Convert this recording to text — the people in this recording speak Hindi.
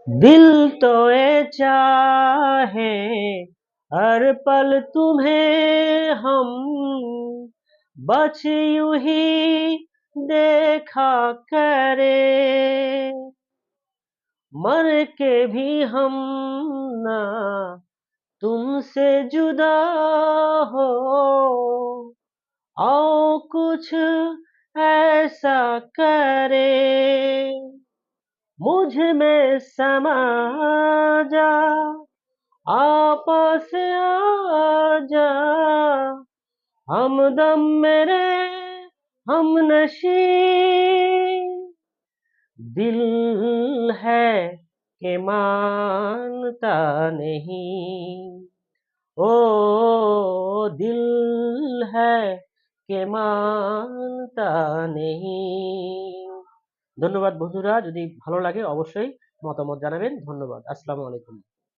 दिल तो ये चाहे हर पल तुम्हें हम बस यूं ही देखा करे, मर के भी हम ना तुमसे जुदा हो, आओ कुछ ऐसा करे, मुझ में समा जा, आपस आजा, हमदम मेरे हमनशी, दिल है के मानता नहीं, ओ दिल है के মানতা নেহি। ধন্যবাদ বন্ধুরা, যদি ভালো লাগে অবশ্যই মতামত জানাবেন। ধন্যবাদ। আসসালামু আলাইকুম।